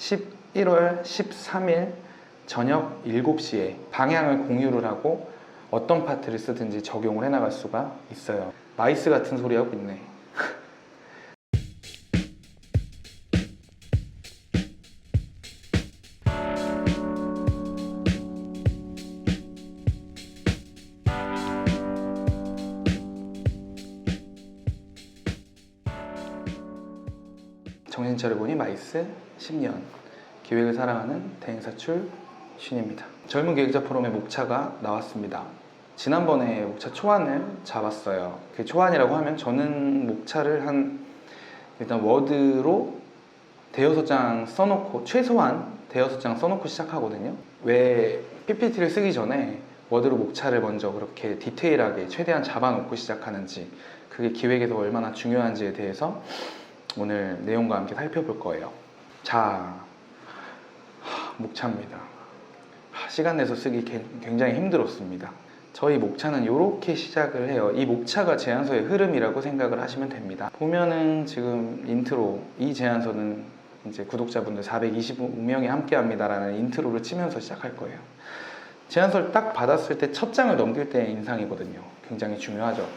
11월 13일 저녁 7시에 방향을 공유를 하고 어떤 파트를 쓰든지 적용을 해나갈 수가 있어요. 마이스 같은 소리 하고 있네. 정신 차려보니 마이스 10년 기획을 사랑하는 대행사출 신입니다. 젊은 기획자 포럼의 목차가 나왔습니다. 지난번에 목차 초안을 잡았어요. 그 초안이라고 하면 저는 목차를 일단 워드로 대여섯 장 써놓고, 최소한 대여섯 장 써놓고 시작하거든요. 왜 PPT를 쓰기 전에 워드로 목차를 먼저 그렇게 디테일하게 최대한 잡아놓고 시작하는지, 그게 기획에서 얼마나 중요한지에 대해서 오늘 내용과 함께 살펴볼 거예요. 자, 목차입니다. 시간 내서 쓰기 굉장히 힘들었습니다. 저희 목차는 이렇게 시작을 해요. 이 목차가 제안서의 흐름이라고 생각을 하시면 됩니다. 보면은 지금 인트로, 이 제안서는 이제 구독자분들 425명이 함께 합니다라는 인트로를 치면서 시작할 거예요. 제안서를 딱 받았을 때 첫 장을 넘길 때의 인상이거든요. 굉장히 중요하죠.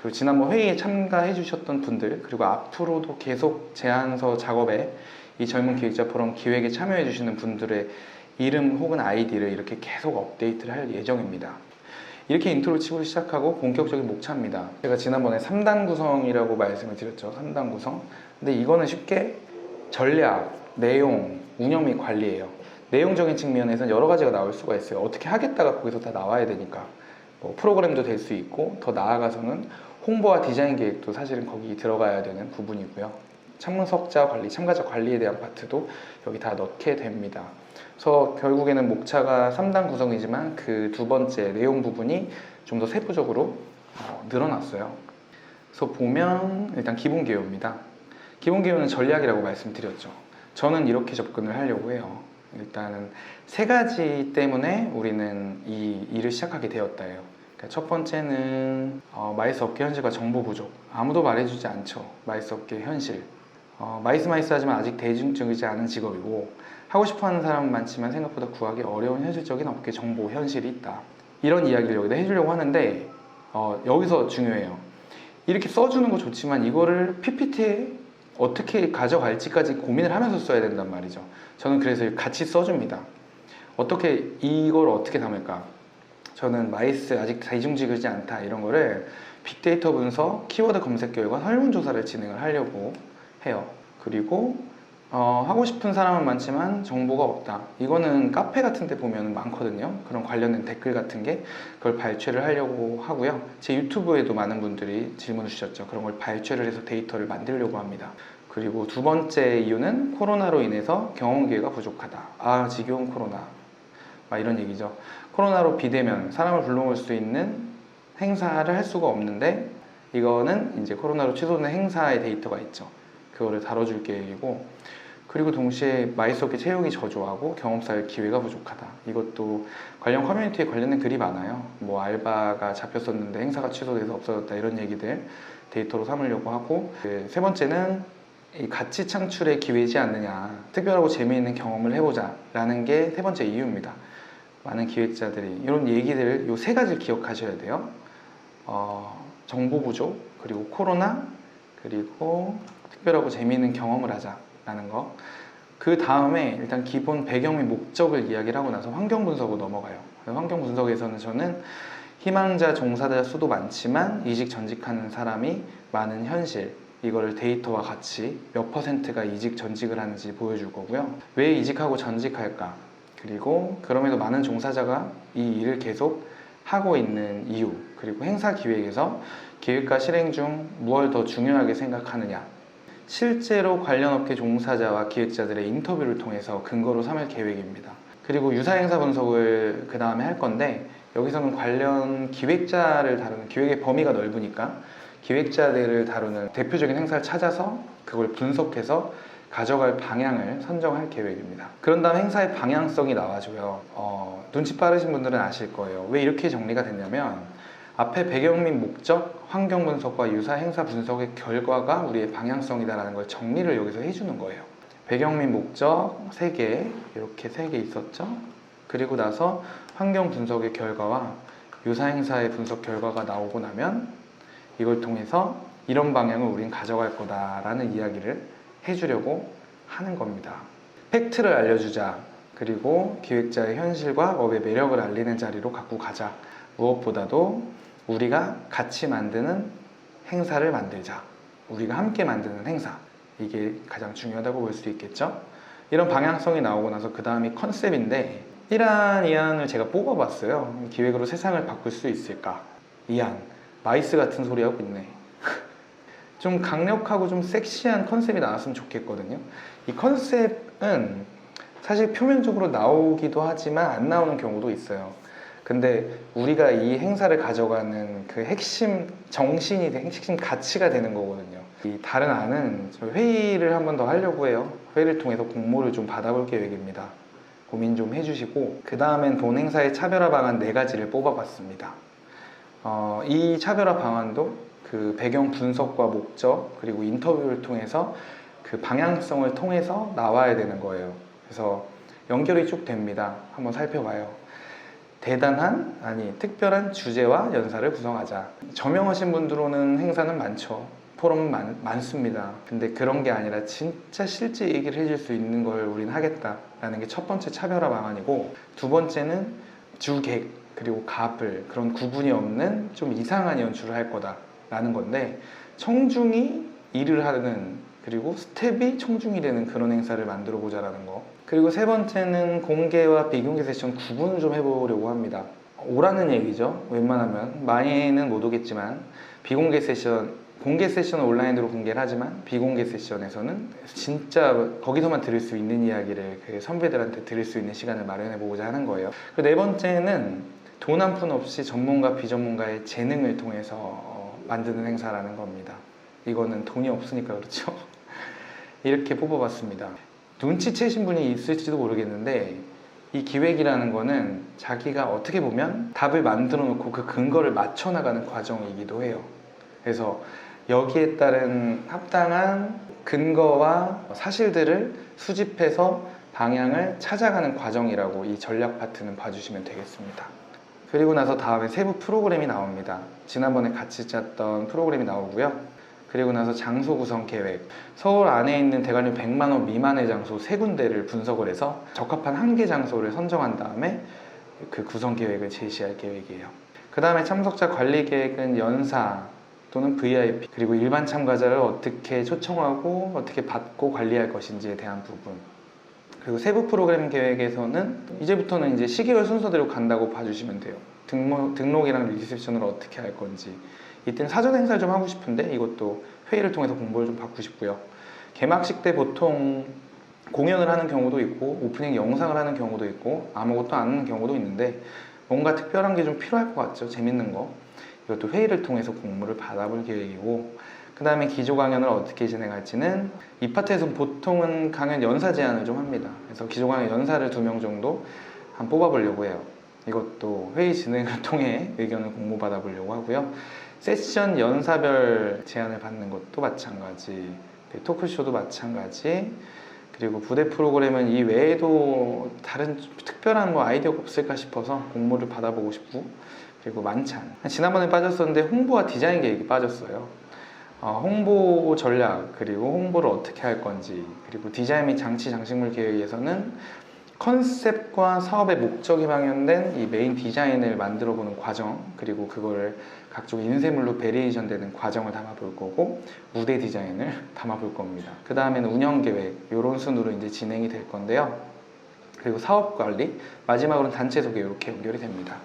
그리고 지난번 회의에 참가해 주셨던 분들, 그리고 앞으로도 계속 제안서 작업에 이 젊은 기획자 포럼 기획에 참여해 주시는 분들의 이름 혹은 아이디를 이렇게 계속 업데이트를 할 예정입니다. 이렇게 인트로 치고 시작하고 본격적인 목차입니다. 제가 지난번에 3단 구성이라고 말씀을 드렸죠. 3단 구성. 근데 이거는 쉽게 전략, 내용, 운영 및 관리예요. 내용적인 측면에서는 여러 가지가 나올 수가 있어요. 어떻게 하겠다가 거기서 다 나와야 되니까. 뭐 프로그램도 될 수 있고, 더 나아가서는 홍보와 디자인 계획도 사실은 거기 들어가야 되는 부분이고요. 창문석자 관리, 참가자 관리에 대한 파트도 여기 다 넣게 됩니다. 그래서 결국에는 목차가 3단 구성이지만 그 두 번째 내용 부분이 좀 더 세부적으로 늘어났어요. 그래서 보면 일단 기본 개요입니다. 기본 개요는 전략이라고 말씀드렸죠. 저는 이렇게 접근을 하려고 해요. 일단은 세 가지 때문에 우리는 이 일을 시작하게 되었다예요. 그러니까 첫 번째는 마이스 업계 현실과 정보 부족. 아무도 말해주지 않죠. 마이스 업계 현실. 마이스 하지만 아직 대중적이지 않은 직업이고, 하고 싶어하는 사람은 많지만 생각보다 구하기 어려운 현실적인 업계 정보 현실이 있다. 이런 이야기를 여기다 해주려고 하는데, 여기서 중요해요. 이렇게 써주는 거 좋지만 이거를 PPT에 어떻게 가져갈지까지 고민을 하면서 써야 된단 말이죠. 저는 그래서 같이 써줍니다. 이걸 어떻게 담을까? 저는 마이스 아직 대중적이지 않다, 이런 거를 빅데이터 분석, 키워드 검색 결과 설문조사를 진행을 하려고 해요. 그리고 하고 싶은 사람은 많지만 정보가 없다. 이거는 카페 같은 데 보면 많거든요. 그런 관련된 댓글 같은 게, 그걸 발췌를 하려고 하고요. 제 유튜브에도 많은 분들이 질문을 주셨죠. 그런 걸 발췌를 해서 데이터를 만들려고 합니다. 그리고 두 번째 이유는 코로나로 인해서 경험 기회가 부족하다. 지겨운 코로나. 이런 얘기죠. 코로나로 비대면, 사람을 불러올 수 있는 행사를 할 수가 없는데, 이거는 이제 코로나로 취소된 행사의 데이터가 있죠. 그거를 다뤄줄 계획이고, 그리고 동시에 마이스 업계 채용이 저조하고 경험살 기회가 부족하다. 이것도 관련 커뮤니티에 관련된 글이 많아요. 뭐 알바가 잡혔었는데 행사가 취소돼서 없어졌다, 이런 얘기들 데이터로 삼으려고 하고, 세 번째는 이 가치 창출의 기회이지 않느냐, 특별하고 재미있는 경험을 해보자 라는 게 세 번째 이유입니다. 많은 기획자들이 이런 얘기들, 요 세 가지를 기억하셔야 돼요. 정보 부족, 그리고 코로나, 그리고 특별하고 재미있는 경험을 하자라는 거. 그 다음에 일단 기본 배경 및 목적을 이야기를 하고 나서 환경 분석으로 넘어가요. 환경 분석에서는 저는 희망자 종사자 수도 많지만 이직 전직하는 사람이 많은 현실, 이거를 데이터와 같이 몇 %가 이직 전직을 하는지 보여줄 거고요. 왜 이직하고 전직할까? 그리고 그럼에도 많은 종사자가 이 일을 계속 하고 있는 이유, 그리고 행사 기획에서 기획과 실행 중 무엇을 더 중요하게 생각하느냐, 실제로 관련 업계 종사자와 기획자들의 인터뷰를 통해서 근거로 삼을 계획입니다. 그리고 유사 행사 분석을 그 다음에 할 건데, 여기서는 관련 기획자를 다루는, 기획의 범위가 넓으니까 기획자들을 다루는 대표적인 행사를 찾아서 그걸 분석해서 가져갈 방향을 선정할 계획입니다. 그런 다음 행사의 방향성이 나와줘요. 눈치 빠르신 분들은 아실 거예요. 왜 이렇게 정리가 됐냐면, 앞에 배경 및 목적, 환경 분석과 유사 행사 분석의 결과가 우리의 방향성이다라는 걸 정리를 여기서 해주는 거예요. 배경 및 목적 3개, 이렇게 3개 있었죠. 그리고 나서 환경 분석의 결과와 유사 행사의 분석 결과가 나오고 나면 이걸 통해서 이런 방향을 우린 가져갈 거다라는 이야기를 해주려고 하는 겁니다. 팩트를 알려주자. 그리고 기획자의 현실과 업의 매력을 알리는 자리로 갖고 가자. 무엇보다도 우리가 같이 만드는 행사를 만들자. 우리가 함께 만드는 행사. 이게 가장 중요하다고 볼 수 있겠죠. 이런 방향성이 나오고 나서 그 다음이 컨셉인데, 이안을 제가 뽑아봤어요. 기획으로 세상을 바꿀 수 있을까? 이안 마이스 같은 소리 하고 있네. 좀 강력하고 좀 섹시한 컨셉이 나왔으면 좋겠거든요. 이 컨셉은 사실 표면적으로 나오기도 하지만 안 나오는 경우도 있어요. 근데 우리가 이 행사를 가져가는 그 핵심 정신이, 핵심 가치가 되는 거거든요. 이 다른 안은 회의를 한 번 더 하려고 해요. 회의를 통해서 공모를 좀 받아볼 계획입니다. 고민 좀 해주시고, 그 다음엔 본 행사의 차별화 방안 4가지를 뽑아봤습니다. 이 차별화 방안도 그 배경 분석과 목적, 그리고 인터뷰를 통해서 그 방향성을 통해서 나와야 되는 거예요. 그래서 연결이 쭉 됩니다. 한번 살펴봐요. 특별한 주제와 연사를 구성하자. 저명하신 분들로는 행사는 많죠. 포럼은 많습니다. 근데 그런 게 아니라 진짜 실제 얘기를 해줄 수 있는 걸 우린 하겠다라는 게 첫 번째 차별화 방안이고, 두 번째는 주객 그리고 갑을 그런 구분이 없는 좀 이상한 연출을 할 거다라는 건데, 청중이 일을 하는, 그리고 스텝이 청중이 되는 그런 행사를 만들어 보자라는 거. 그리고 세 번째는 공개와 비공개 세션 구분을 좀 해보려고 합니다. 오라는 얘기죠. 웬만하면 많이는 못 오겠지만, 비공개 세션, 공개 세션은 온라인으로 공개를 하지만 비공개 세션에서는 진짜 거기서만 들을 수 있는 이야기를 그 선배들한테 들을 수 있는 시간을 마련해 보고자 하는 거예요. 그리고 네 번째는 돈 한 푼 없이 전문가 비전문가의 재능을 통해서 만드는 행사라는 겁니다. 이거는 돈이 없으니까 그렇죠. 이렇게 뽑아봤습니다. 눈치채신 분이 있을지도 모르겠는데, 이 기획이라는 거는 자기가 어떻게 보면 답을 만들어 놓고 그 근거를 맞춰 나가는 과정이기도 해요. 그래서 여기에 따른 합당한 근거와 사실들을 수집해서 방향을 찾아가는 과정이라고 이 전략 파트는 봐주시면 되겠습니다. 그리고 나서 다음에 세부 프로그램이 나옵니다. 지난번에 같이 짰던 프로그램이 나오고요. 그리고 나서 장소 구성 계획. 서울 안에 있는 대관료 100만 원 미만의 장소 3군데를 분석을 해서 적합한 1개 장소를 선정한 다음에 그 구성 계획을 제시할 계획이에요. 그 다음에 참석자 관리 계획은 연사 또는 VIP, 그리고 일반 참가자를 어떻게 초청하고 어떻게 받고 관리할 것인지에 대한 부분. 그리고 세부 프로그램 계획에서는 이제부터는 이제 시계열 순서대로 간다고 봐주시면 돼요. 등록이랑 리셉션을 어떻게 할 건지. 이때는 사전 행사를 좀 하고 싶은데 이것도 회의를 통해서 공부를 좀 받고 싶고요. 개막식 때 보통 공연을 하는 경우도 있고 오프닝 영상을 하는 경우도 있고 아무것도 안 하는 경우도 있는데, 뭔가 특별한 게 좀 필요할 것 같죠. 재밌는 거. 이것도 회의를 통해서 공모를 받아볼 계획이고, 그 다음에 기조 강연을 어떻게 진행할지는 이 파트에서 보통은 강연 연사 제안을 좀 합니다. 그래서 기조 강연 연사를 2명 정도 한 뽑아보려고 해요. 이것도 회의 진행을 통해 의견을 공모 받아보려고 하고요. 세션 연사별 제안을 받는 것도 마찬가지, 토크쇼도 마찬가지, 그리고 부대 프로그램은 이 외에도 다른 특별한 아이디어가 없을까 싶어서 공모를 받아보고 싶고, 그리고 만찬. 지난번에 빠졌었는데 홍보와 디자인 계획이 빠졌어요. 홍보 전략, 그리고 홍보를 어떻게 할 건지, 그리고 디자인 및 장치 장식물 계획에서는 컨셉과 사업의 목적이 방영된 이 메인 디자인을 만들어 보는 과정, 그리고 그거를 각종 인쇄물로 베리에이션 되는 과정을 담아볼 거고, 무대 디자인을 담아볼 겁니다. 그 다음에는 운영 계획, 이런 순으로 이제 진행이 될 건데요. 그리고 사업 관리, 마지막으로는 단체 소개, 이렇게 연결이 됩니다.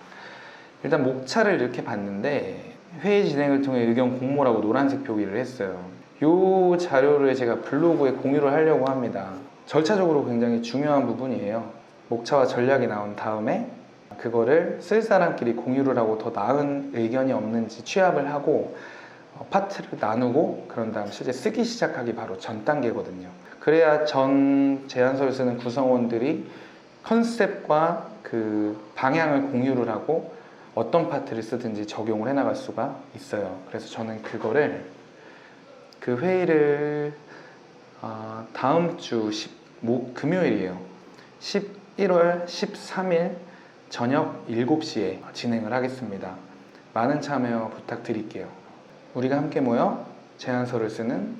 일단 목차를 이렇게 봤는데, 회의 진행을 통해 의견 공모라고 노란색 표기를 했어요. 이 자료를 제가 블로그에 공유를 하려고 합니다. 절차적으로 굉장히 중요한 부분이에요. 목차와 전략이 나온 다음에 그거를 쓸 사람끼리 공유를 하고 더 나은 의견이 없는지 취합을 하고 파트를 나누고, 그런 다음 실제 쓰기 시작하기 바로 전 단계거든요. 그래야 전 제안서를 쓰는 구성원들이 컨셉과 그 방향을 공유를 하고 어떤 파트를 쓰든지 적용을 해나갈 수가 있어요. 그래서 저는 그거를, 그 회의를 다음 주 금요일이에요. 11월 13일 저녁 7시에 진행을 하겠습니다. 많은 참여 부탁드릴게요. 우리가 함께 모여 제안서를 쓰는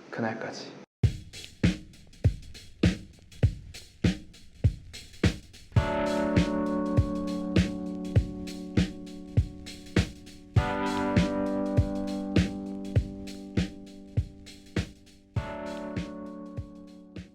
그날까지.